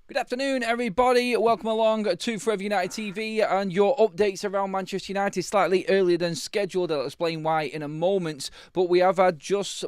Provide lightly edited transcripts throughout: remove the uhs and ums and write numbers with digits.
Good afternoon, everybody. Welcome along to Forever United TV and your updates around Manchester United slightly earlier than scheduled. I'll explain why in a moment. But we've just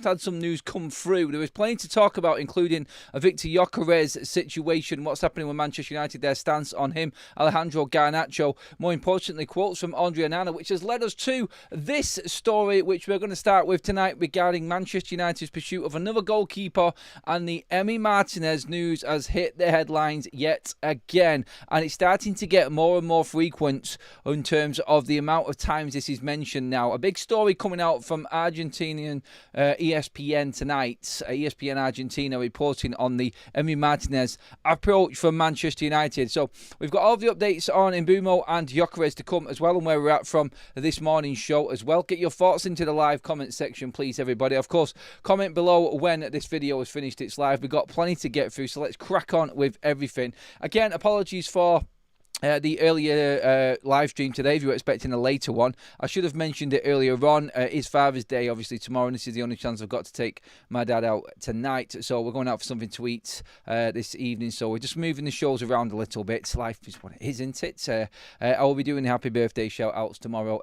had some news come through. There is plenty to talk about, including a Victor Gyokeres situation, what's happening with Manchester United, their stance on him, Alejandro Garnacho. More importantly, quotes from Onana, which has led us to this story, which we're going to start with tonight regarding Manchester United's pursuit of another goalkeeper, and the Emiliano Martinez news has hit the headlines yet again, and it's starting to get more and more frequent in terms of the amount of times this is mentioned now. A big story coming out from Argentinian ESPN tonight, ESPN Argentina, reporting on the Emiliano Martinez approach from Manchester United. So we've got all the updates on Mbeumo and Gyokeres to come as well, and where we're at from this morning's show as well. Get your thoughts into the live comment section, please, everybody. Of course, comment below when this video has finished its live. We've got plenty to get through, so let's crack on with everything. Again, apologies for the earlier live stream today if you were expecting a later one. I should have mentioned it earlier on. It's Father's Day, obviously, tomorrow, and this is the only chance I've got to take my dad out tonight. So we're going out for something to eat this evening. So we're just moving the shows around a little bit. Life is what it is, isn't it? I will be doing happy birthday shout-outs tomorrow.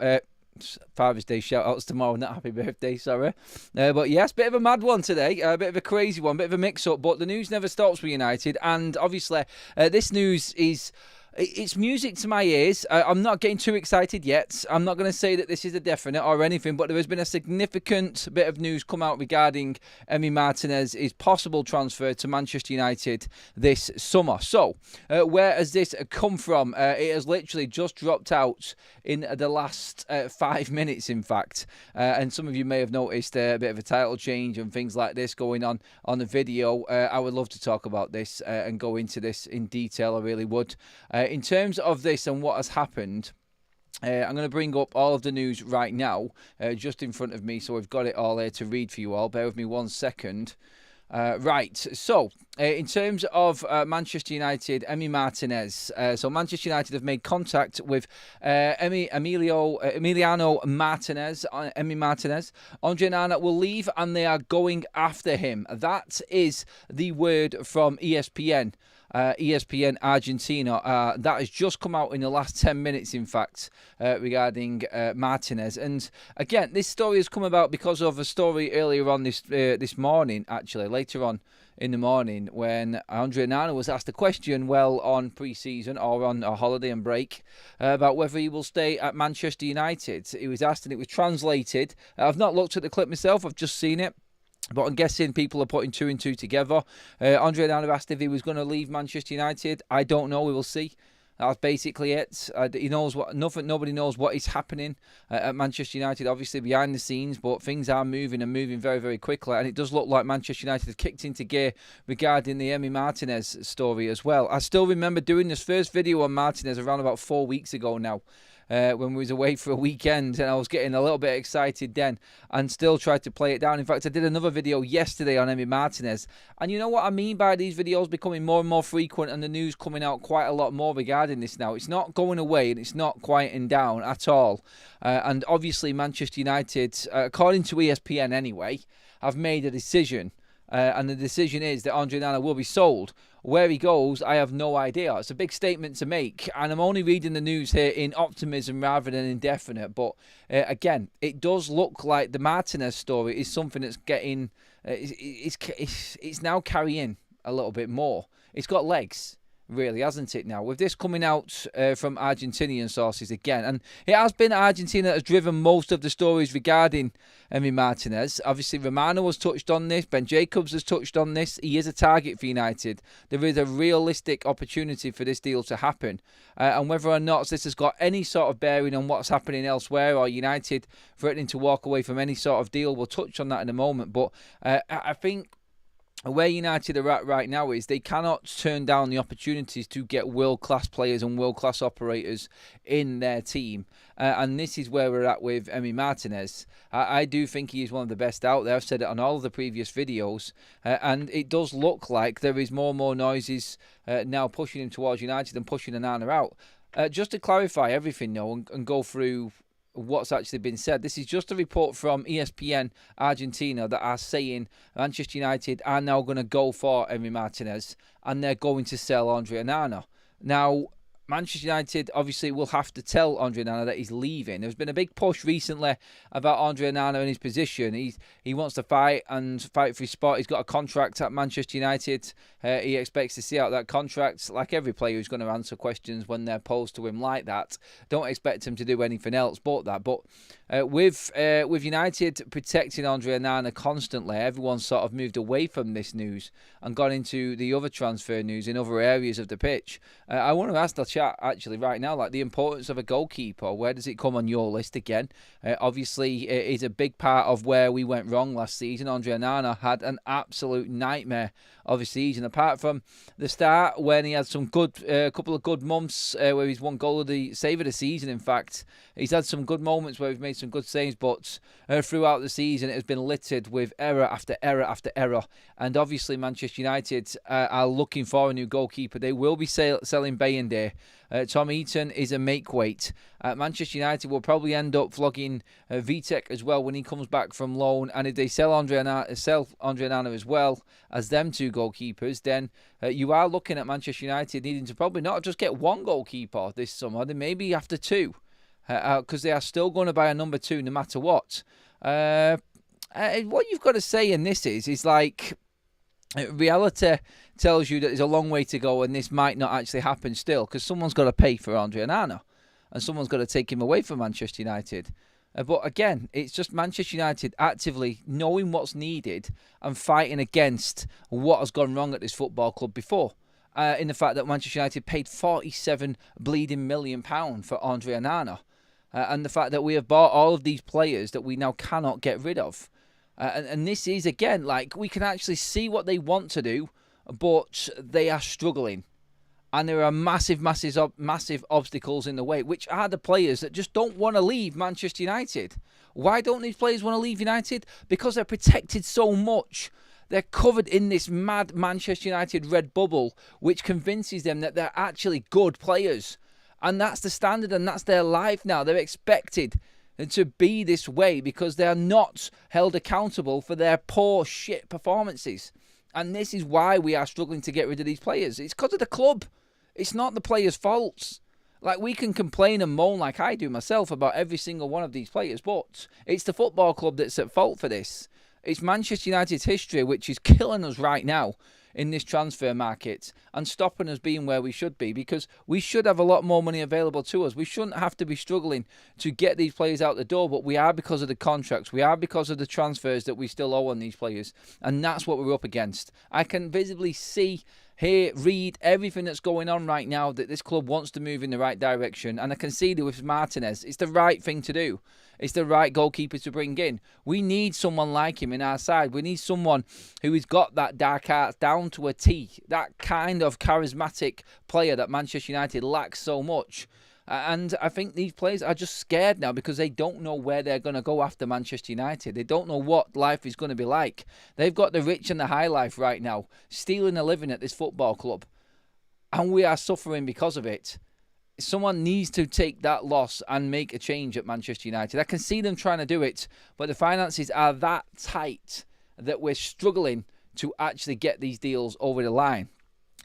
Father's Day shout-outs tomorrow, not happy birthday, sorry. But yes, bit of a mad one today, a bit of a crazy one, bit of a mix-up, but the news never stops with United, and obviously this news is... It's music to my ears. I'm not getting too excited yet. I'm not going to say that this is a definite or anything, but there has been a significant bit of news come out regarding Emiliano Martinez's possible transfer to Manchester United this summer. So, where has this come from? It has literally just dropped out in the last 5 minutes, in fact. And some of you may have noticed a bit of a title change and things like this going on the video. I would love to talk about this and go into this in detail. I really would. In terms of this and what has happened, I'm going to bring up all of the news right now, just in front of me, so we've got it all there to read for you all. Bear with me 1 second. Right, so in terms of Manchester United, Emiliano Martinez. So Manchester United have made contact with Emiliano Martinez. Emiliano Martinez. Onana will leave and they are going after him. That is the word from ESPN. ESPN Argentina. That has just come out in the last 10 minutes, in fact, regarding Martinez. And again, this story has come about because of a story earlier on this morning, actually, later on in the morning, when Onana was asked a question, well, on pre-season or on a holiday and break, about whether he will stay at Manchester United. He was asked and it was translated. I've not looked at the clip myself, I've just seen it. But I'm guessing people are putting two and two together. Onana asked if he was going to leave Manchester United. I don't know. We will see. That's basically it. He knows what nobody knows what is happening at Manchester United, obviously behind the scenes, but things are moving and moving very, very quickly. And it does look like Manchester United have kicked into gear regarding the Emiliano Martinez story as well. I still remember doing this first video on Martinez around about 4 weeks ago now. When we was away for a weekend, and I was getting a little bit excited then and still tried to play it down. In fact, I did another video yesterday on Emiliano Martinez, and you know what I mean by these videos becoming more and more frequent and the news coming out quite a lot more regarding this now. It's not going away and it's not quieting down at all. And obviously Manchester United, according to ESPN anyway, have made a decision. And the decision is that Onana will be sold. Where he goes, I have no idea. It's a big statement to make, and I'm only reading the news here in optimism rather than indefinite. But again, it does look like the Martinez story is something that's getting, it's now carrying a little bit more. It's got legs, really, hasn't it now? With this coming out from Argentinian sources again, and it has been Argentina that has driven most of the stories regarding Emiliano Martinez. Obviously, Romano has touched on this. Ben Jacobs has touched on this. He is a target for United. There is a realistic opportunity for this deal to happen. And whether or not this has got any sort of bearing on what's happening elsewhere or United threatening to walk away from any sort of deal, we'll touch on that in a moment. But I think where United are at right now is they cannot turn down the opportunities to get world-class players and world-class operators in their team. And this is where we're at with Emiliano Martinez. I do think he is one of the best out there. I've said it on all of the previous videos. And it does look like there is more and more noises now pushing him towards United and pushing Onana out. Just to clarify everything, though, and go through what's actually been said. This is just a report from ESPN Argentina that are saying Manchester United are now going to go for Emiliano Martinez and they're going to sell Andre Onana. Now, Manchester United obviously will have to tell Andre Onana that he's leaving. There's been a big push recently about Andre Onana and his position. He wants to fight for his spot. He's got a contract at Manchester United. He expects to see out that contract. Like every player who's going to answer questions when they're posed to him like that, don't expect him to do anything else but that. But with United protecting Andre Onana constantly, everyone's sort of moved away from this news and gone into the other transfer news in other areas of the pitch. I want to ask the chat actually right now, like the importance of a goalkeeper. Where does it come on your list again? Obviously, it is a big part of where we went wrong last season. Andre Onana had an absolute nightmare of a season. Apart from the start when he had some good, couple of good months where he's won goal of the save of the season. In fact, he's had some good moments where he's made some good saves, but throughout the season it has been littered with error after error after error. And obviously Manchester United are looking for a new goalkeeper. They will be selling Bayende. Tom Heaton is a make-weight. Manchester United will probably end up flogging Vitek as well when he comes back from loan. And if they sell Andre Onana as well as them two goalkeepers, then you are looking at Manchester United needing to probably not just get one goalkeeper this summer, then maybe after two, because they are still going to buy a number two no matter what. What you've got to say in this is like, reality tells you that there's a long way to go and this might not actually happen still, because someone's got to pay for Andre Onana and someone's got to take him away from Manchester United. But again, it's just Manchester United actively knowing what's needed and fighting against what has gone wrong at this football club before. In the fact that Manchester United paid £47 million for Andre Onana. And the fact that we have bought all of these players that we now cannot get rid of. And this is, again, like, we can actually see what they want to do, but they are struggling. And there are massive obstacles in the way, which are the players that just don't want to leave Manchester United. Why don't these players want to leave United? Because they're protected so much. They're covered in this mad Manchester United red bubble, which convinces them that they're actually good players. And that's the standard, and that's their life now. They're expected to be this way because they're not held accountable for their poor shit performances. And this is why we are struggling to get rid of these players. It's because of the club. It's not the players' faults. Like, we can complain and moan like I do myself about every single one of these players, but it's the football club that's at fault for this. It's Manchester United's history which is killing us right now in this transfer market and stopping us being where we should be, because we should have a lot more money available to us. We shouldn't have to be struggling to get these players out the door, but we are because of the contracts. We are because of the transfers that we still owe on these players, and that's what we're up against. I can visibly see, hear, read everything that's going on right now, that this club wants to move in the right direction, and I can see that with Martinez, it's the right thing to do. It's the right goalkeeper to bring in. We need someone like him in our side. We need someone who has got that dark arts down to a T. That kind of charismatic player that Manchester United lacks so much. And I think these players are just scared now because they don't know where they're going to go after Manchester United. They don't know what life is going to be like. They've got the rich and the high life right now, stealing a living at this football club. And we are suffering because of it. Someone needs to take that loss and make a change at Manchester United. I can see them trying to do it, but the finances are that tight that we're struggling to actually get these deals over the line.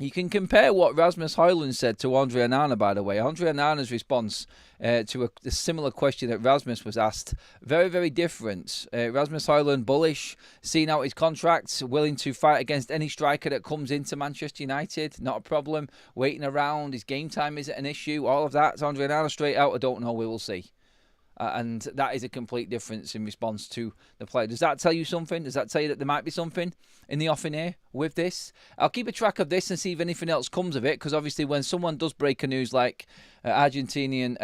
You can compare what Rasmus Højlund said to Andre Onana, by the way. Andre Onana's response to a similar question that Rasmus was asked, very, very different. Rasmus Højlund, bullish, seeing out his contract, willing to fight against any striker that comes into Manchester United, not a problem. Waiting around, his game time isn't an issue, all of that. Andre Onana straight out, I don't know, we will see. And that is a complete difference in response to the player. Does that tell you something? Does that tell you that there might be something in the offing here with this? I'll keep a track of this and see if anything else comes of it, because obviously when someone does break a news like ESPN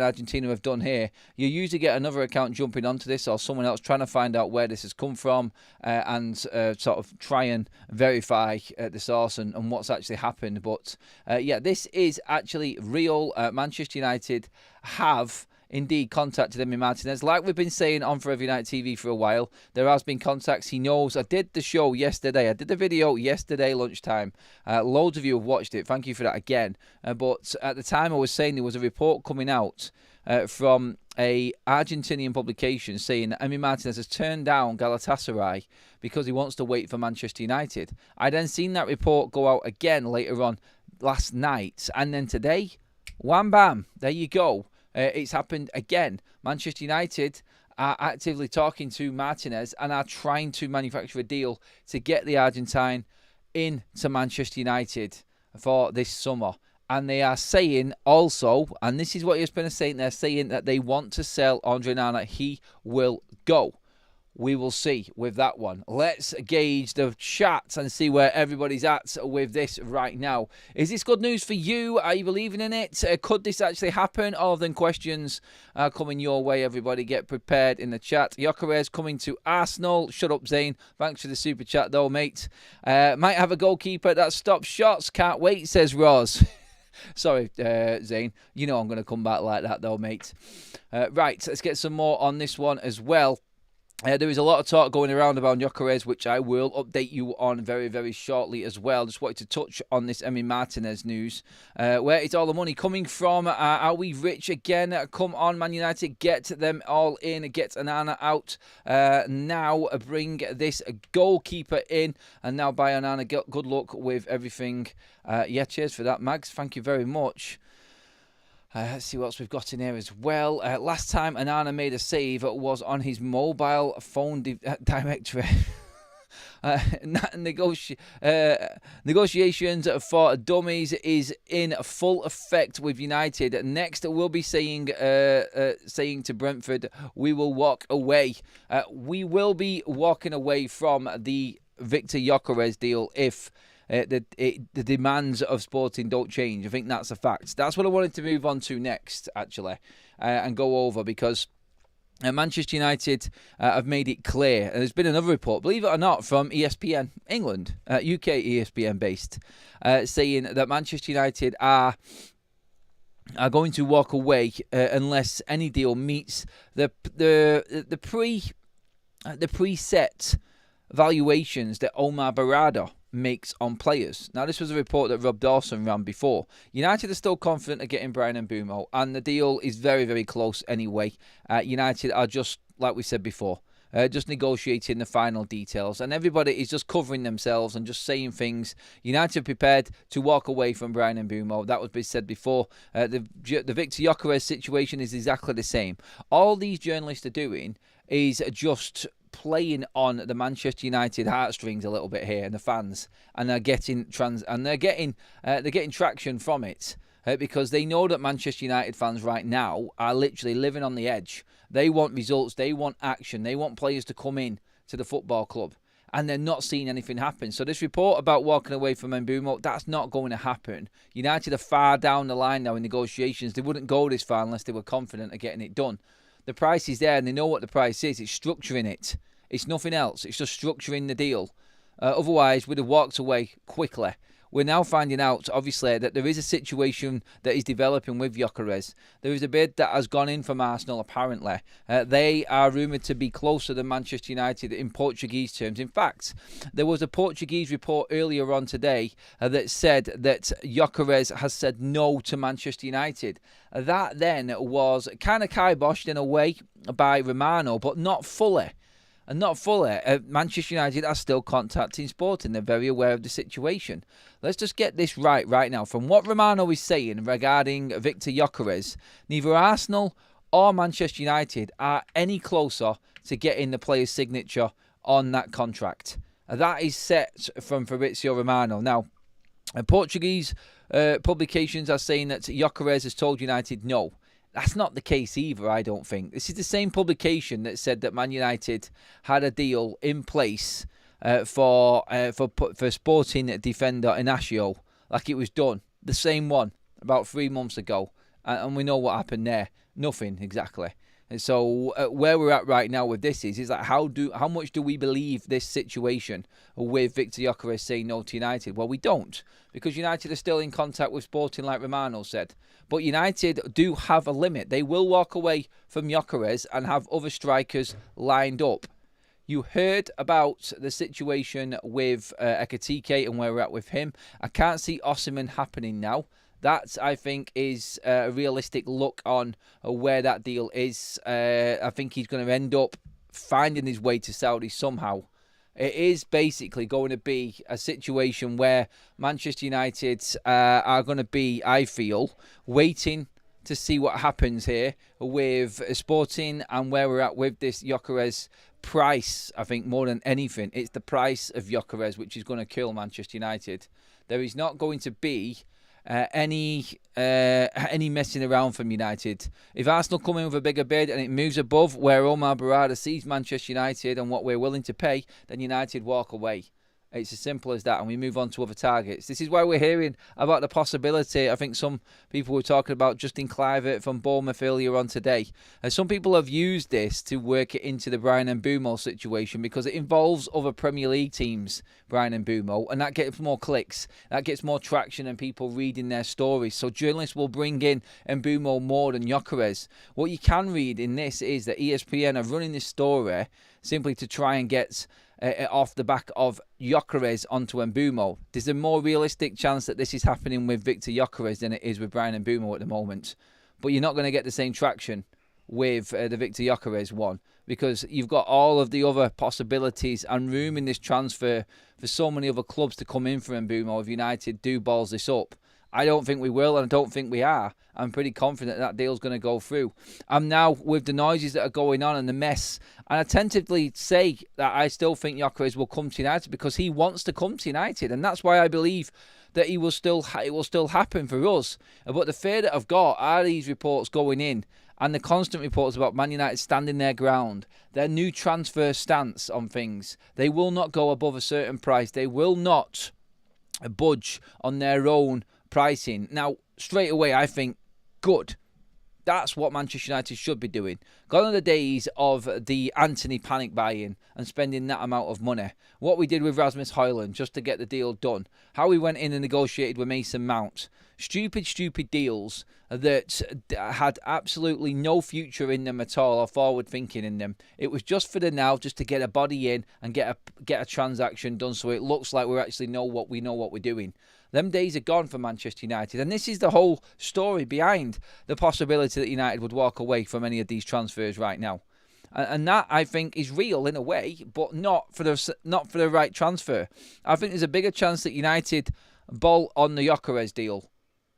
Argentina have done here, you usually get another account jumping onto this or someone else trying to find out where this has come from and sort of try and verify the source and what's actually happened. But yeah, this is actually real. Manchester United have indeed contacted Emiliano Martinez. Like we've been saying on Forever United TV for a while, there has been contacts. He knows. I did the show yesterday. I did the video yesterday lunchtime. Loads of you have watched it. Thank you for that again. But at the time I was saying there was a report coming out from a Argentinian publication saying that Emi Martinez has turned down Galatasaray because he wants to wait for Manchester United. I then seen that report go out again later on last night, and then today, wham bam, there you go. It's happened again. Manchester United are actively talking to Martinez and are trying to manufacture a deal to get the Argentine into Manchester United for this summer. And they are saying also, and this is what ESPN is saying, they're saying that they want to sell Andre Onana. He will go. We will see with that one. Let's gauge the chat and see where everybody's at with this right now. Is this good news for you? Are you believing in it? Could this actually happen? All of them questions are coming your way. Everybody get prepared in the chat. Gyokeres coming to Arsenal. Shut up, Zane. Thanks for the super chat though, mate. Might have a goalkeeper that stops shots. Can't wait, says Roz. Sorry, Zane. You know I'm going to come back like that though, mate. Right, let's get some more on this one as well. There is a lot of talk going around about Gyokeres, which I will update you on very, very shortly as well. Just wanted to touch on this Emi Martinez news. Where is all the money coming from? Are we rich again? Come on, Man United, get them all in. Get Onana out now. Bring this goalkeeper in. And now buy Onana. Good luck with everything. Yeah, cheers for that, Mags. Thank you very much. Let's see what else we've got in here as well. Last time Onana made a save was on his mobile phone directory. Negotiations for dummies is in full effect with United. Next, we'll be saying to Brentford, we will walk away. We will be walking away from the Victor Gyokeres deal if the demands of Sporting don't change. I think that's a fact. That's what I wanted to move on to next, actually, and go over, because Manchester United have made it clear, and there's been another report, believe it or not, from ESPN England, UK ESPN based, saying that Manchester United are going to walk away unless any deal meets the preset valuations that Omar Barada makes on players. Now, this was a report that Rob Dawson ran before. United are still confident of getting Bryan Mbeumo, and the deal is very, very close anyway. United are just, like we said before, just negotiating the final details, and everybody is just covering themselves and just saying things. United prepared to walk away from Bryan Mbeumo. That was said before. The Victor Gyokeres situation is exactly the same. All these journalists are doing is just playing on the Manchester United heartstrings a little bit here, and the fans, and they're getting traction from it because they know that Manchester United fans right now are literally living on the edge. They want results, they want action, they want players to come in to the football club, and they're not seeing anything happen. So this report about walking away from Mbeumo, that's not going to happen. United are far down the line now in negotiations. They wouldn't go this far unless they were confident of getting it done. The price is there, and they know what the price is. It's structuring it. It's nothing else. It's just structuring the deal. Otherwise, we'd have walked away quickly. We're now finding out, obviously, that there is a situation that is developing with Gyokeres. There is a bid that has gone in from Arsenal, apparently. They are rumoured to be closer than Manchester United in Portuguese terms. In fact, there was a Portuguese report earlier on today that said that Gyokeres has said no to Manchester United. That then was kind of kiboshed in a way by Romano, but not fully. And not fully. Manchester United are still contacting Sporting. They're very aware of the situation. Let's just get this right now. From what Romano is saying regarding Victor Gyokeres, neither Arsenal or Manchester United are any closer to getting the player's signature on that contract. That is set from Fabrizio Romano. Now, Portuguese publications are saying that Gyokeres has told United no. That's not the case either, I don't think. This is the same publication that said that Man United had a deal in place for Sporting defender Inacio, like it was done. The same one about 3 months ago, and we know what happened there. Nothing exactly. And so where we're at right now with this is like how much do we believe this situation with Victor Gyokeres saying no to United? Well, we don't, because United are still in contact with Sporting, like Romano said. But United do have a limit. They will walk away from Gyokeres and have other strikers lined up. You heard about the situation with Ekitike and where we're at with him. I can't see Osimhen happening now. That, I think, is a realistic look on where that deal is. I think he's going to end up finding his way to Saudi somehow. It is basically going to be a situation where Manchester United are going to be, I feel, waiting to see what happens here with Sporting and where we're at with this Gyokeres price. I think more than anything, it's the price of Gyokeres which is going to kill Manchester United. There is not going to be any messing around from United. If Arsenal come in with a bigger bid and it moves above where Omar Barada sees Manchester United and what we're willing to pay, then United walk away. It's as simple as that, and we move on to other targets. This is why we're hearing about the possibility. I think some people were talking about Justin Kluivert from Bournemouth earlier on today. Some people have used this to work it into the Bryan Mbeumo situation because it involves other Premier League teams, Bryan Mbeumo, and that gets more clicks. That gets more traction and people reading their stories. So journalists will bring in Mbeumo more than Gyokeres. What you can read in this is that ESPN are running this story simply to try and get off the back of Gyokeres onto Mbeumo. There's a more realistic chance that this is happening with Victor Gyokeres than it is with Bryan Mbeumo at the moment. But you're not going to get the same traction with the Victor Gyokeres one because you've got all of the other possibilities and room in this transfer for so many other clubs to come in for Mbeumo if United do balls this up. I don't think we will, and I don't think we are. I'm pretty confident that deal's going to go through. I'm now, with the noises that are going on and the mess, and I tentatively say that I still think Gyokeres will come to United because he wants to come to United, and that's why I believe that it will still happen for us. But the fear that I've got are these reports going in and the constant reports about Man United standing their ground, their new transfer stance on things. They will not go above a certain price. They will not budge on their own pricing. Now, straight away, I think, good. That's what Manchester United should be doing. Gone are the days of the Anthony panic buying and spending that amount of money. What we did with Rasmus Højlund just to get the deal done. How we went in and negotiated with Mason Mount. Stupid deals that had absolutely no future in them at all or forward thinking in them. It was just for the now, just to get a body in and get a transaction done so it looks like we actually know what we're doing. Them days are gone for Manchester United. And this is the whole story behind the possibility that United would walk away from any of these transfers right now. And that, I think, is real in a way, but not for the right transfer. I think there's a bigger chance that United bolt on the Gyokeres deal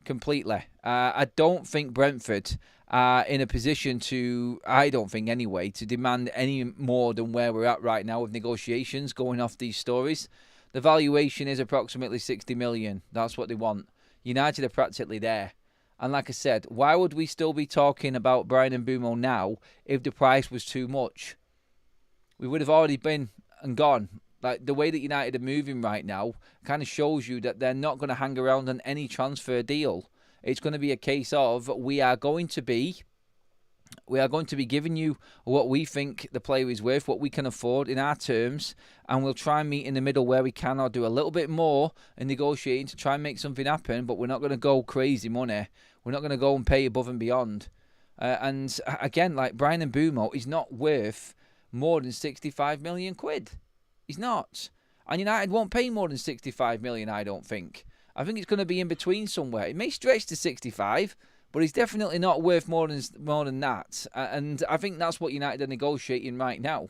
completely. I don't think Brentford are in a position to, I don't think anyway, to demand any more than where we're at right now with negotiations going off these stories. The valuation is approximately 60 million. That's what they want. United are practically there. And like I said, why would we still be talking about Bryan Mbeumo now if the price was too much? We would have already been and gone. Like the way that United are moving right now kind of shows you that they're not going to hang around on any transfer deal. It's going to be a case of we are going to be giving you what we think the player is worth, what we can afford in our terms, and we'll try and meet in the middle where we can or do a little bit more in negotiating to try and make something happen, but we're not going to go crazy money. We're not going to go and pay above and beyond. And again, like Bryan Mbeumo is not worth more than 65 million quid. He's not. And United won't pay more than 65 million, I don't think. I think it's going to be in between somewhere. It may stretch to 65, but he's definitely not worth more than that. And I think that's what United are negotiating right now.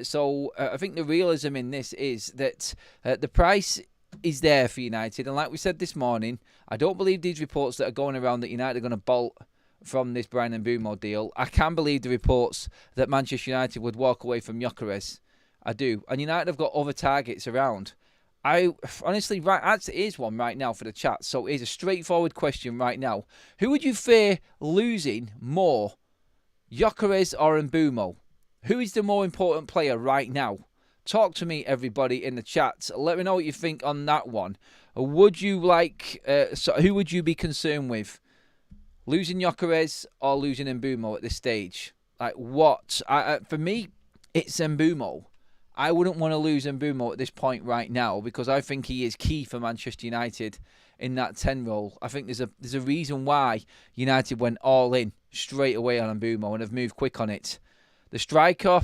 So I think the realism in this is that the price is there for United. And like we said this morning, I don't believe these reports that are going around that United are going to bolt from this Bryan Mbeumo deal. I can believe the reports that Manchester United would walk away from Gyokeres. I do. And United have got other targets around. I honestly, here's one right now for the chat. So here's a straightforward question right now. Who would you fear losing more, Gyokeres or Mbeumo? Who is the more important player right now? Talk to me, everybody, in the chat. Let me know what you think on that one. Would you who would you be concerned with? Losing Gyokeres or losing Mbeumo at this stage? Like what? For me, it's Mbeumo. I wouldn't want to lose Mbeumo at this point right now because I think he is key for Manchester United in that 10 role. I think there's a reason why United went all in straight away on Mbeumo and have moved quick on it. The striker,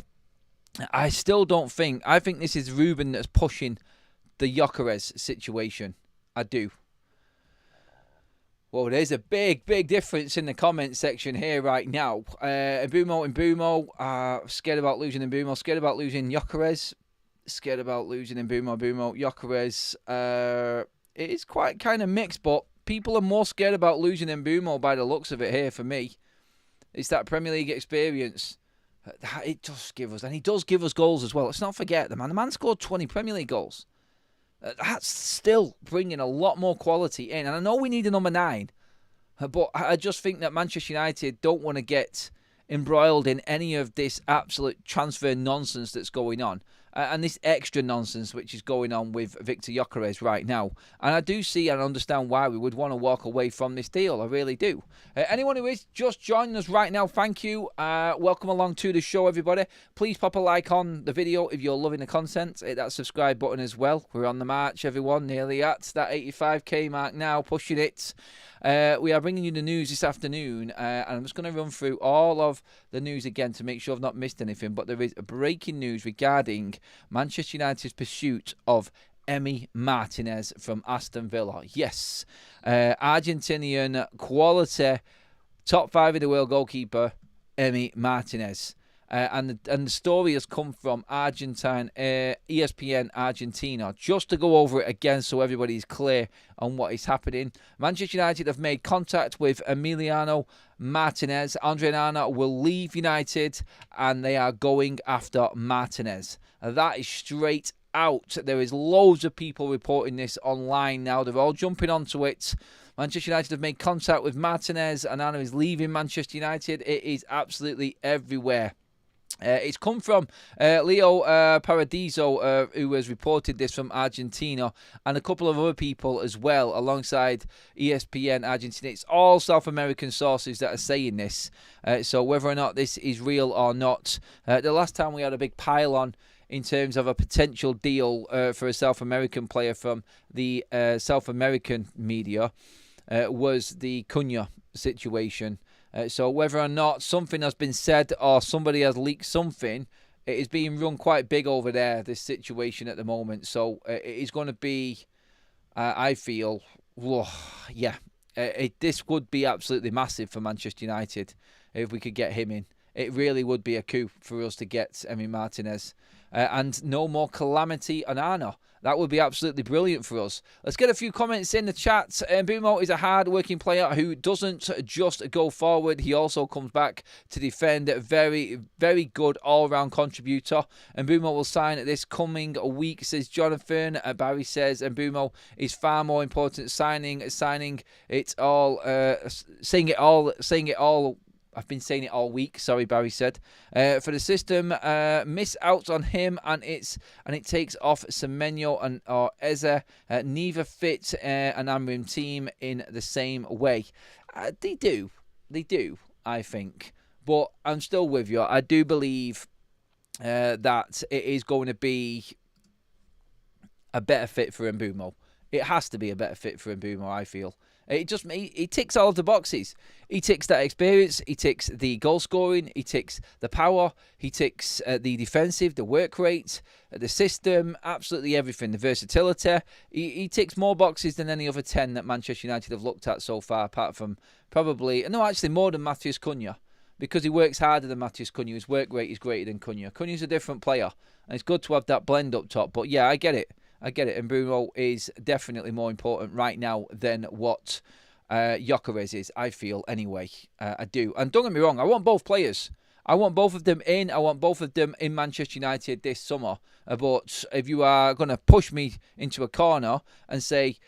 I still don't think. I think this is Ruben that's pushing the Gyokeres situation. I do. Well, there's a big difference in the comment section here right now. Mbeumo, scared about losing Mbeumo, scared about losing Gyokeres, scared about losing Mbeumo, Gyokeres. It is quite kind of mixed, but people are more scared about losing Mbeumo by the looks of it here for me. It's that Premier League experience. It does give us, and he does give us goals as well. Let's not forget, the man scored 20 Premier League goals. That's still bringing a lot more quality in. And I know we need a number 9, but I just think that Manchester United don't want to get embroiled in any of this absolute transfer nonsense that's going on. And this extra nonsense which is going on with Victor Gyokeres right now. And I do see and understand why we would want to walk away from this deal. I really do. Anyone who is just joining us right now, thank you. Welcome along to the show, everybody. Please pop a like on the video if you're loving the content. Hit that subscribe button as well. We're on the march, everyone. Nearly at that 85k mark now, pushing it. We are bringing you the news this afternoon, and I'm just going to run through all of the news again to make sure I've not missed anything, but there is breaking news regarding Manchester United's pursuit of Emi Martinez from Aston Villa. Yes, Argentinian quality, top 5 in the world goalkeeper, Emi Martinez. And the story has come from Argentine ESPN Argentina. Just to go over it again so everybody's clear on what is happening. Manchester United have made contact with Emiliano Martinez. Andre Onana will leave United and they are going after Martinez. That is straight out. There is loads of people reporting this online now. They're all jumping onto it. Manchester United have made contact with Martinez. Onana is leaving Manchester United. It is absolutely everywhere. It's come from Leo Paradiso, who has reported this from Argentina, and a couple of other people as well, alongside ESPN Argentina. It's all South American sources that are saying this. So whether or not this is real or not, the last time we had a big pile-on in terms of a potential deal for a South American player from the South American media was the Cunha situation. So whether or not something has been said or somebody has leaked something, it is being run quite big over there, this situation at the moment. So it is going to be, I feel, this would be absolutely massive for Manchester United if we could get him in. It really would be a coup for us to get Emi Martinez. And no more calamity Onana. That would be absolutely brilliant for us. Let's get a few comments in the chat. Mbeumo is a hard-working player who doesn't just go forward. He also comes back to defend. Very, very good all-round contributor. Mbeumo will sign this coming week, says Jonathan. Barry says Mbeumo is far more important. Saying it all. I've been saying it all week. Sorry, Barry said. For the system, miss out on him, and it takes off Semenyo and or Eze. Neither fit an Amrim team in the same way. They do. I think, but I'm still with you. I do believe that it is going to be a better fit for Mbeumo. It has to be a better fit for Mbeumo, I feel. He ticks all of the boxes. He ticks that experience. He ticks the goal scoring. He ticks the power. He ticks the defensive, the work rate, the system, absolutely everything. The versatility. He ticks more boxes than any other 10 that Manchester United have looked at so far, apart from actually more than Matheus Cunha, because he works harder than Matheus Cunha. His work rate is greater than Cunha. Cunha's a different player, and it's good to have that blend up top. But yeah, I get it. And Mbeumo is definitely more important right now than what Gyokeres is, I feel, anyway. I do. And don't get me wrong, I want both players. I want both of them in. I want both of them in Manchester United this summer. But if you are going to push me into a corner and say,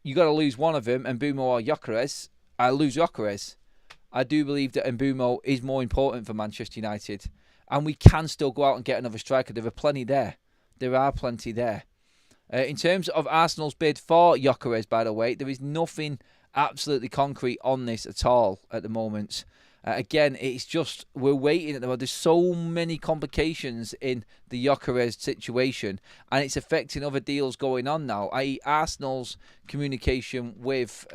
you got to lose one of them, Mbeumo or Gyokeres, I lose Gyokeres. I do believe that Mbeumo is more important for Manchester United. And we can still go out and get another striker. There are plenty there. There are plenty there. In terms of Arsenal's bid for Gyokeres, by the way, there is nothing absolutely concrete on this at all at the moment. Again, it's just, we're waiting at the moment. There's so many complications in the Gyokeres situation, and it's affecting other deals going on now, i.e. Arsenal's communication with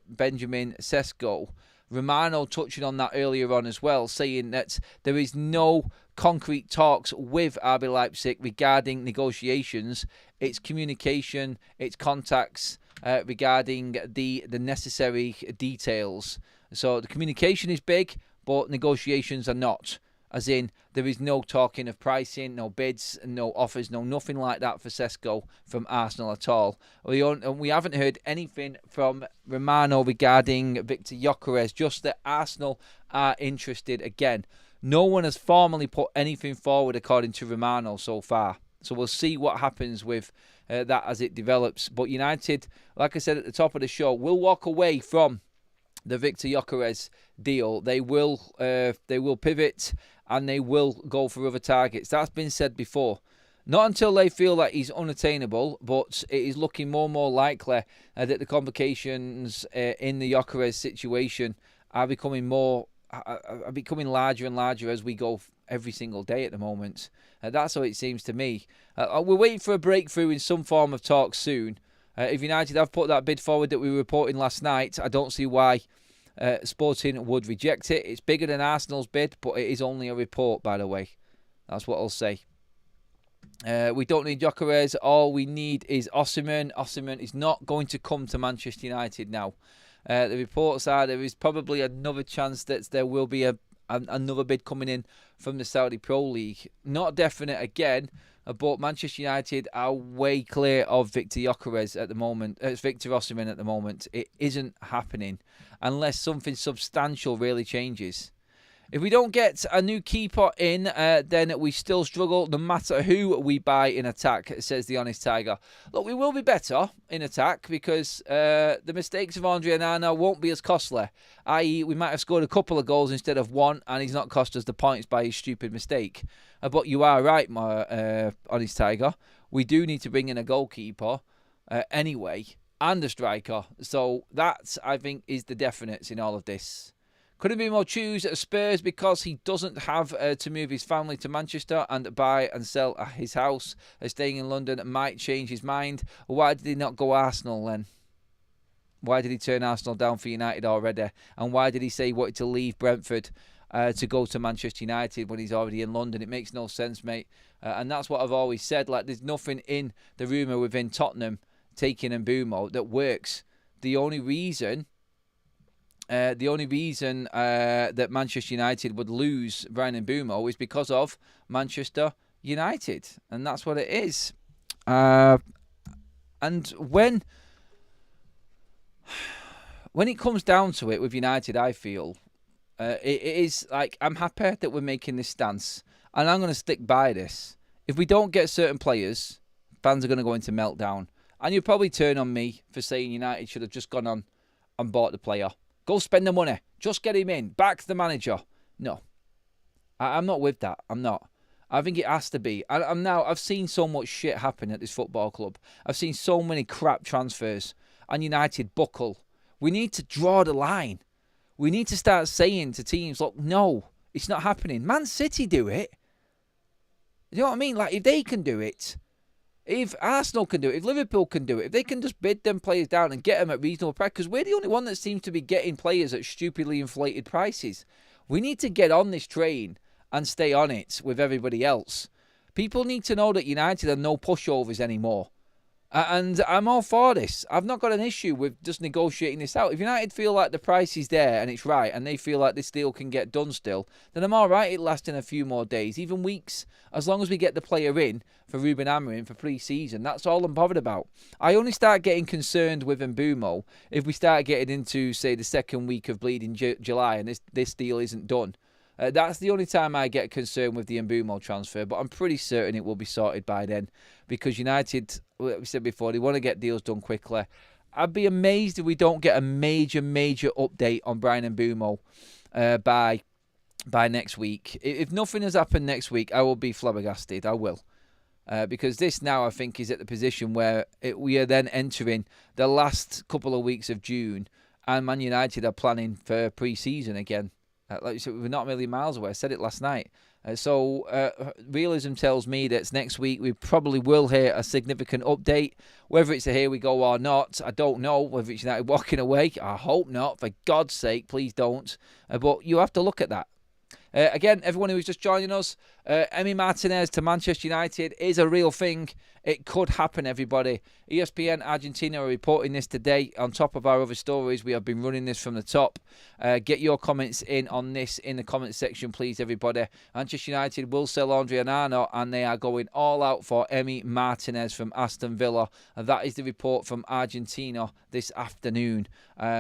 Benjamin Sesko. Romano touching on that earlier on as well, saying that there is no concrete talks with RB Leipzig regarding negotiations. It's communication, it's contacts, regarding the necessary details. So the communication is big, but negotiations are not. As in, there is no talking of pricing, no bids, no offers, no nothing like that for Sesko from Arsenal at all. We haven't heard anything from Romano regarding Victor Gyokeres, just that Arsenal are interested again. No one has formally put anything forward according to Romano so far. So we'll see what happens with that as it develops. But United, like I said at the top of the show, will walk away from the Victor Gyokeres deal. They will pivot and they will go for other targets. That's been said before. Not until they feel that he's unattainable, but it is looking more and more likely that the complications in the Gyokeres situation are becoming larger and larger as we go every single day at the moment. That's how it seems to me. We're waiting for a breakthrough in some form of talk soon. If United have put that bid forward that we were reporting last night, I don't see why Sporting would reject it. It's bigger than Arsenal's bid, but it is only a report, by the way. That's what I'll say. We don't need Gyokeres. All we need is Osimhen. Osimhen is not going to come to Manchester United now. The reports are there is probably another chance that there will be another bid coming in from the Saudi Pro League. Not definite again, but Manchester United are way clear of Victor Gyokeres at the moment. It's Victor Osimhen at the moment. It isn't happening unless something substantial really changes. If we don't get a new keeper in, then we still struggle no matter who we buy in attack, says the Honest Tiger. Look, we will be better in attack because the mistakes of Andre Onana won't be as costly. I.e., we might have scored a couple of goals instead of one, and he's not cost us the points by his stupid mistake. But you are right, my Honest Tiger. We do need to bring in a goalkeeper anyway, and a striker. So that, I think, is the definites in all of this. Couldn't be more choose at Spurs because he doesn't have to move his family to Manchester and buy and sell his house. Staying in London might change his mind. Why did he not go Arsenal then? Why did he turn Arsenal down for United already? And why did he say he wanted to leave Brentford to go to Manchester United when he's already in London? It makes no sense, mate. And that's what I've always said. Like, there's nothing in the rumour within Tottenham taking Mbeumo that works. The only reason that Manchester United would lose Bryan Mbeumo is because of Manchester United, and that's what it is. And when it comes down to it with United, I feel it is like I'm happy that we're making this stance, and I'm going to stick by this. If we don't get certain players, fans are going to go into meltdown, and you'll probably turn on me for saying United should have just gone on and bought the player. Go spend the money. Just get him in. Back the manager. No. I'm not with that. I'm not. I think it has to be. I've seen so much shit happen at this football club. I've seen so many crap transfers. And United buckle. We need to draw the line. We need to start saying to teams, look, no, it's not happening. Man City do it. You know what I mean? Like, if they can do it, if Arsenal can do it, if Liverpool can do it, if they can just bid them players down and get them at reasonable price, because we're the only one that seems to be getting players at stupidly inflated prices. We need to get on this train and stay on it with everybody else. People need to know that United are no pushovers anymore. And I'm all for this. I've not got an issue with just negotiating this out. If United feel like the price is there and it's right and they feel like this deal can get done still, then I'm all right it lasting a few more days, even weeks, as long as we get the player in for Ruben Amorim for pre-season. That's all I'm bothered about. I only start getting concerned with Mbeumo if we start getting into, say, the second week of bleeding July and this deal isn't done. That's the only time I get concerned with the Mbeumo transfer, but I'm pretty certain it will be sorted by then because United, like we said before, they want to get deals done quickly. I'd be amazed if we don't get a major update on Bryan Mbeumo by next week. If nothing has happened next week, I will be flabbergasted. I will. Because this now, I think, is at the position where we are then entering the last couple of weeks of June and Man United are planning for pre-season again. Like you said, we're not a million miles away. I said it last night. So realism tells me that next week we probably will hear a significant update. Whether it's a here we go or not, I don't know. Whether it's United walking away, I hope not. For God's sake, please don't. But you have to look at that. Again, everyone who is just joining us, Emi Martinez to Manchester United is a real thing. It could happen, everybody. ESPN Argentina are reporting this today. On top of our other stories, we have been running this from the top. Get your comments in on this in the comments section, please, everybody. Manchester United will sell Onana, and they are going all out for Emi Martinez from Aston Villa. And that is the report from Argentina this afternoon.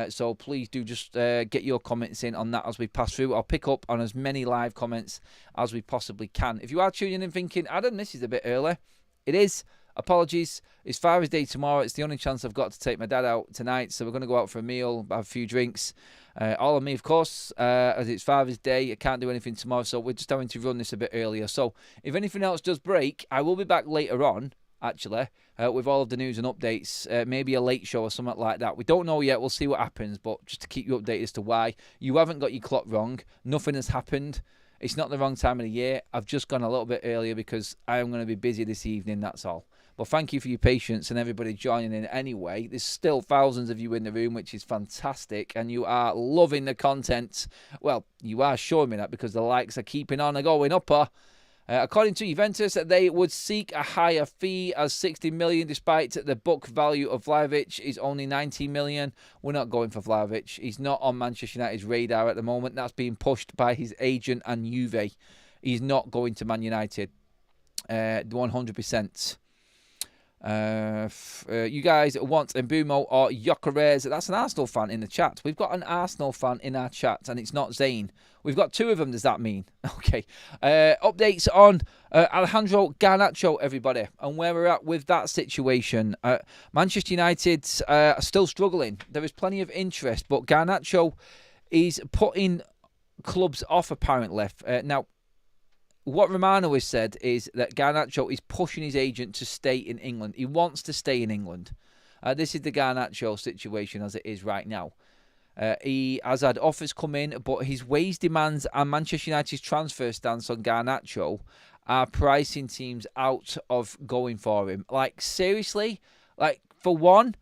So please do just get your comments in on that as we pass through. I'll pick up on as many live comments as we possibly can. If you are tuning in thinking, Adam, this is a bit early, it is. Apologies. It's Father's Day tomorrow. It's the only chance I've got to take my dad out tonight. So we're going to go out for a meal, have a few drinks. All on me, of course, as it's Father's Day. I can't do anything tomorrow, so we're just having to run this a bit earlier. So if anything else does break, I will be back later on, actually, with all of the news and updates. Maybe a late show or something like that. We don't know yet. We'll see what happens. But just to keep you updated as to why. You haven't got your clock wrong. Nothing has happened. It's not the wrong time of the year. I've just gone a little bit earlier because I am going to be busy this evening, that's all. But thank you for your patience and everybody joining in anyway. There's still thousands of you in the room, which is fantastic. And you are loving the content. Well, you are showing me that because the likes are keeping on and going up. According to Juventus, they would seek a higher fee as 60 million, despite the book value of Vlahovic is only 90 million. We're not going for Vlahovic. He's not on Manchester United's radar at the moment. That's being pushed by his agent and Juve. He's not going to Man United. 100%. You guys want Mbeumo or Gyokeres? That's an Arsenal fan in the chat. We've got an Arsenal fan in our chat, and it's not Zayn. We've got two of them. Does that mean? Okay. Updates on Alejandro Garnacho, everybody, and where we're at with that situation. Manchester United are still struggling. There is plenty of interest, but Garnacho is putting clubs off, apparently. Now, what Romano has said is that Garnacho is pushing his agent to stay in England. He wants to stay in England. This is the Garnacho situation as it is right now. He has had offers come in, but his wage demands and Manchester United's transfer stance on Garnacho are pricing teams out of going for him. Like, seriously? Like, for one,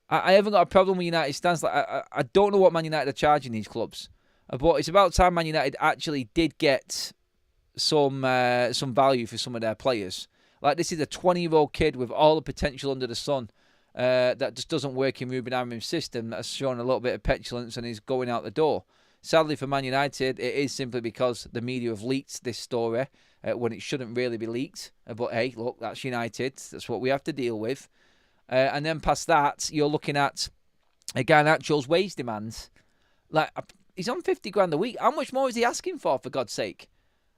I haven't got a problem with United's stance. Like, I don't know what Man United are charging these clubs. But it's about time Man United actually did get some value for some of their players. Like, this is a 20-year-old kid with all the potential under the sun that just doesn't work in Ruben Amorim's system. That's shown a little bit of petulance and is going out the door. Sadly for Man United, it is simply because the media have leaked this story when it shouldn't really be leaked. But hey, look, that's United. That's what we have to deal with. And then past that, you're looking at Garnacho's wage demands. Like, he's on 50 grand a week. How much more is he asking for God's sake?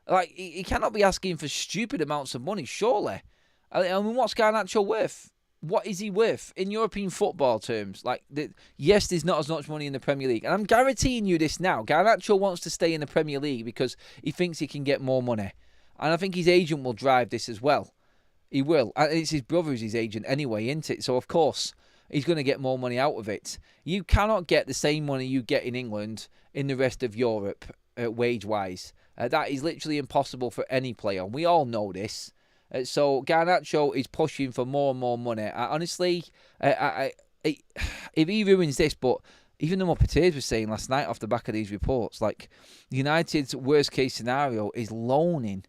Like, he cannot be asking for stupid amounts of money, surely. I mean, what's Garnacho worth? What is he worth in European football terms? Like, yes, there's not as much money in the Premier League. And I'm guaranteeing you this now. Garnacho wants to stay in the Premier League because he thinks he can get more money. And I think his agent will drive this as well. He will. And it's his brother who's his agent anyway, isn't it? So, of course, he's going to get more money out of it. You cannot get the same money you get in England in the rest of Europe, wage-wise. That is literally impossible for any player. We all know this. So Garnacho is pushing for more and more money. Honestly, if he ruins this, but even the Martinez was saying last night off the back of these reports, like, United's worst case scenario is loaning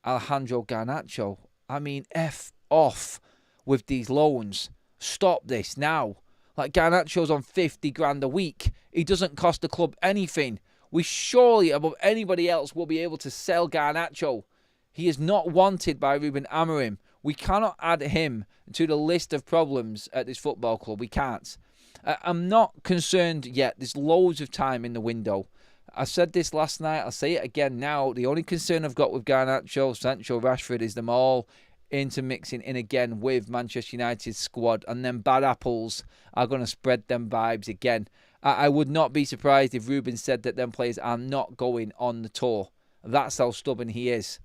Alejandro Garnacho. I mean, F off with these loans. Stop this now. Like, Garnacho's on 50 grand a week. He doesn't cost the club anything. We surely, above anybody else, will be able to sell Garnacho. He is not wanted by Ruben Amorim. We cannot add him to the list of problems at this football club. We can't. I'm not concerned yet. There's loads of time in the window. I said this last night. I'll say it again now. The only concern I've got with Garnacho, Sancho, Rashford is them all intermixing in again with Manchester United's squad. And then bad apples are going to spread them vibes again. I would not be surprised if Ruben said that them players are not going on the tour. That's how stubborn he is.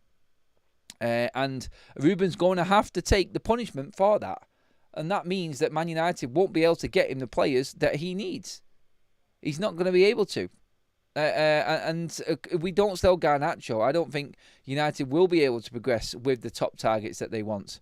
And Ruben's going to have to take the punishment for that. And that means that Man United won't be able to get him the players that he needs. He's not going to be able to. And if we don't sell Garnacho, I don't think United will be able to progress with the top targets that they want.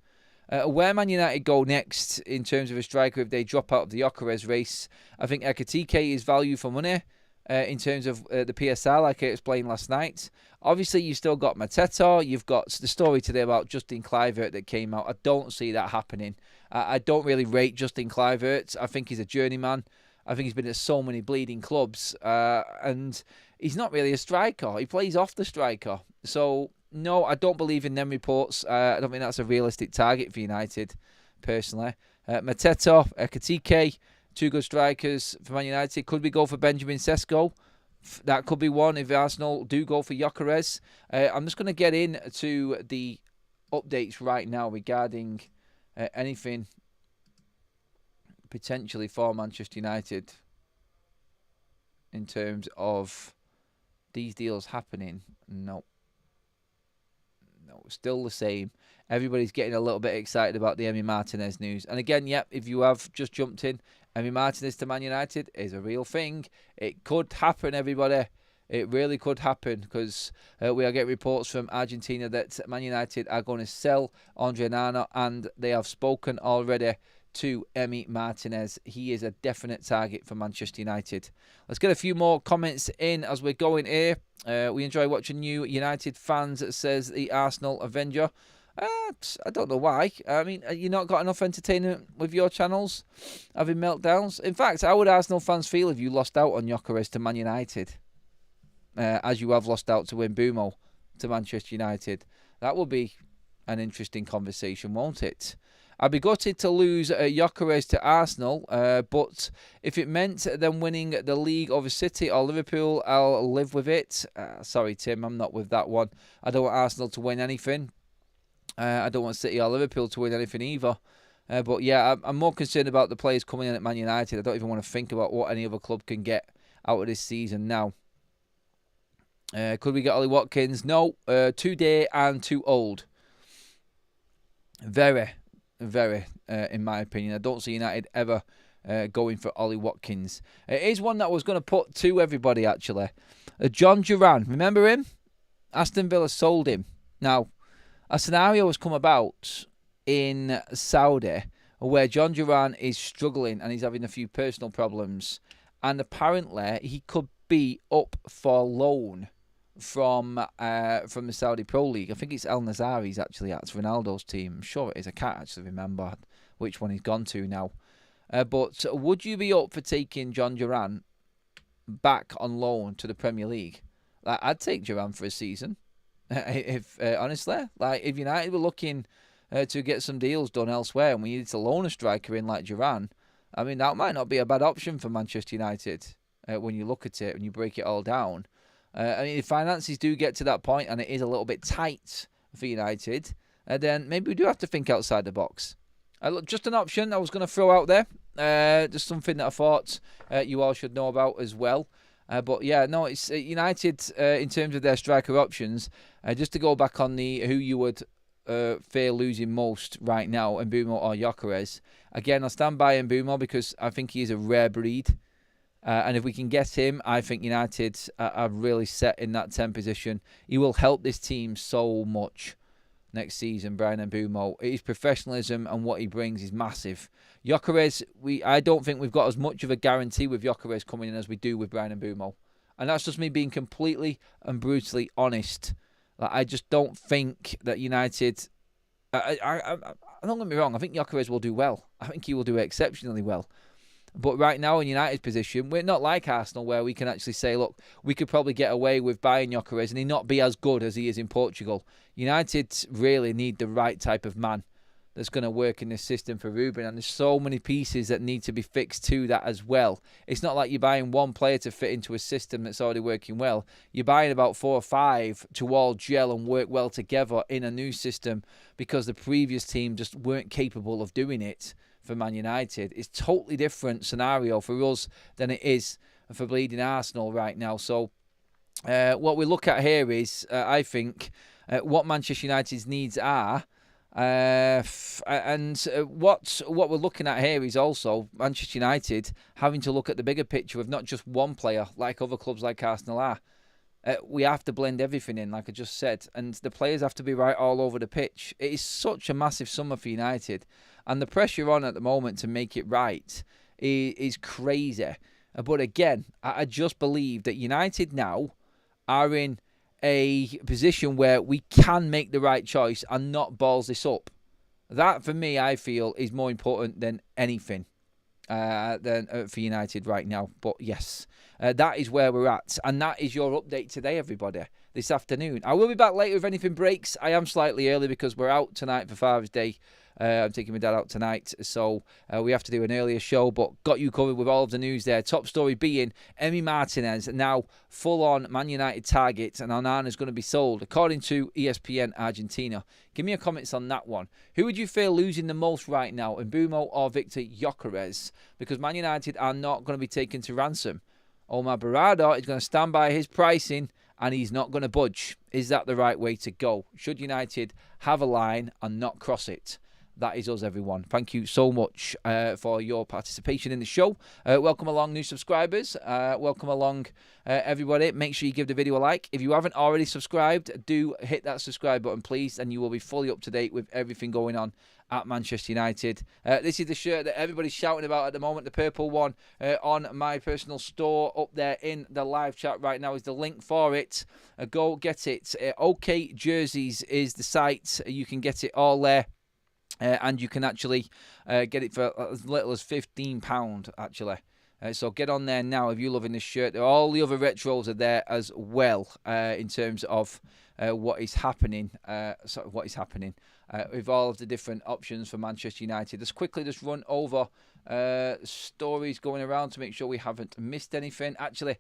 Where Man United go next in terms of a striker if they drop out of the Gyokeres race, I think Ekitike is value for money. in terms of the PSL, like I explained last night. Obviously, you've still got Mateta. You've got the story today about Justin Kluivert that came out. I don't see that happening. I don't really rate Justin Kluivert. I think he's a journeyman. I think he's been at so many bleeding clubs. And he's not really a striker. He plays off the striker. So, no, I don't believe in them reports. I don't think that's a realistic target for United, personally. Mateta, Ekitike, two good strikers for Man United. Could we go for Benjamin Sesko? That could be one if Arsenal do go for Gyokeres. I'm just going to get into the updates right now regarding anything potentially for Manchester United in terms of these deals happening. No, still the same. Everybody's getting a little bit excited about the Emi Martinez news. And again, yep, if you have just jumped in, Emi Martinez to Man United is a real thing. It could happen, everybody. It really could happen, because we are getting reports from Argentina that Man United are going to sell Andre Onana, and they have spoken already to Emi Martinez. He is a definite target for Manchester United. Let's get a few more comments in as we're going here. We enjoy watching you United fans, says the Arsenal Avenger. I don't know why. I mean, you not got enough entertainment with your channels, having meltdowns? In fact, how would Arsenal fans feel if you lost out on Gyokeres to Man United, as you have lost out to Mbeumo to Manchester United? That would be an interesting conversation, won't it? I'd be gutted to lose Gyokeres to Arsenal, but if it meant them winning the league over City or Liverpool, I'll live with it. Sorry, Tim, I'm not with that one. I don't want Arsenal to win anything. I don't want City or Liverpool to win anything either. But yeah, I'm more concerned about the players coming in at Man United. I don't even want to think about what any other club can get out of this season now. Could we get Ollie Watkins? No. Too dear and too old. Very, in my opinion. I don't see United ever going for Ollie Watkins. It is one that I was going to put to everybody, actually. John Duran. Remember him? Aston Villa sold him. Now, a scenario has come about in Saudi where John Duran is struggling and he's having a few personal problems. And apparently he could be up for loan from the Saudi Pro League. I think it's Al Nazari's actually at Ronaldo's team. I'm sure it is. I can't actually remember which one he's gone to now. But would you be up for taking John Duran back on loan to the Premier League? Like, I'd take Duran for a season. If honestly, like, if United were looking to get some deals done elsewhere and we needed to loan a striker in like Duran, I mean, that might not be a bad option for Manchester United when you look at it, when you break it all down. I mean, if finances do get to that point and it is a little bit tight for United, then maybe we do have to think outside the box. Just an option I was going to throw out there. Just something that I thought you all should know about as well. But yeah, no, it's United in terms of their striker options. Just to go back on the who you would fear losing most right now, Mbeumo or Gyokeres. Again, I'll stand by Mbeumo because I think he is a rare breed. And if we can get him, I think United are really set in that 10 position. He will help this team so much next season, Brian Mbeumo. His professionalism and what he brings is massive. Gyokeres, I don't think we've got as much of a guarantee with Gyokeres coming in as we do with Brian Mbeumo. And that's just me being completely and brutally honest. Like, I just don't think that United... don't get me wrong, I think Gyokeres will do well. I think he will do exceptionally well. But right now in United's position, we're not like Arsenal where we can actually say, look, we could probably get away with buying Gyokeres and he not be as good as he is in Portugal. United really need the right type of man that's going to work in this system for Ruben. And there's so many pieces that need to be fixed to that as well. It's not like you're buying one player to fit into a system that's already working well. You're buying about 4 or 5 to all gel and work well together in a new system because the previous team just weren't capable of doing it. For Man United, it's a totally different scenario for us than it is for bleeding Arsenal right now. So what we look at here is, I think, what Manchester United's needs are, and what we're looking at here is also Manchester United having to look at the bigger picture of not just one player like other clubs like Arsenal are. We have to blend everything in, like I just said, and the players have to be right all over the pitch. It is such a massive summer for United, and the pressure on at the moment to make it right is crazy. But again, I just believe that United now are in a position where we can make the right choice and not balls this up. That, for me, I feel is more important than anything for United right now. But yes, that is where we're at. And that is your update today, everybody, this afternoon. I will be back later if anything breaks. I am slightly early because we're out tonight for Father's Day. I'm taking my dad out tonight, so we have to do an earlier show, but got you covered with all of the news there. Top story being Emi Martinez now full-on Man United target, and Onana is going to be sold, according to ESPN Argentina. Give me your comments on that one. Who would you feel losing the most right now, Mbeumo or Victor Gyokeres? Because Man United are not going to be taken to ransom. Omar Barada is going to stand by his pricing, and he's not going to budge. Is that the right way to go? Should United have a line and not cross it? That is us, everyone. Thank you so much for your participation in the show. Welcome along, new subscribers. Welcome along, everybody. Make sure you give the video a like. If you haven't already subscribed, do hit that subscribe button, please, and you will be fully up to date with everything going on at Manchester United. This is the shirt that everybody's shouting about at the moment, the purple one on my personal store. Up there in the live chat right now is the link for it. Go get it. OK Jerseys is the site. You can get it all there. And you can actually get it for as little as £15, actually. So get on there now if you're loving this shirt. All the other retros are there as well in terms of what is happening. With all of the different options for Manchester United. Just quickly run over stories going around to make sure we haven't missed anything. Actually,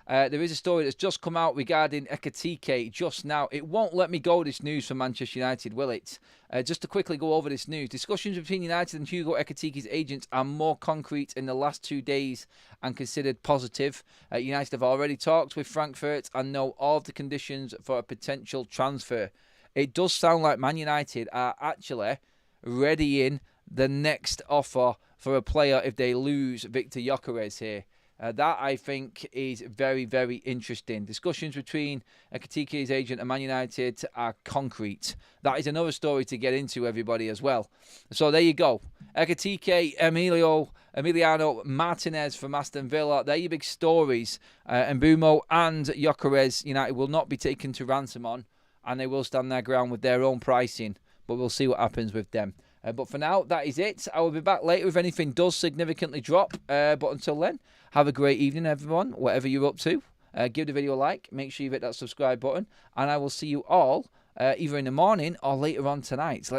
there is a story that's just come out regarding Ekitike just now. It won't let me go, this news from Manchester United, will it? Just to quickly go over this news. Discussions between United and Hugo Ekitike's agents are more concrete in the last 2 days and considered positive. United have already talked with Frankfurt and know all of the conditions for a potential transfer. It does sound like Man United are actually readying the next offer for a player if they lose Victor Gyokeres here. That, I think, is very, very interesting. Discussions between Ekitike's agent and Man United are concrete. That is another story to get into, everybody, as well. So there you go. Ekitike, Emiliano Martinez from Aston Villa. They're your big stories. Mbeumo and Gyokeres, United will not be taken to ransom on, and they will stand their ground with their own pricing. But we'll see what happens with them. But for now, that is it. I will be back later if anything does significantly drop. But until then, have a great evening, everyone, whatever you're up to. Give the video a like. Make sure you hit that subscribe button. And I will see you all either in the morning or later on tonight. So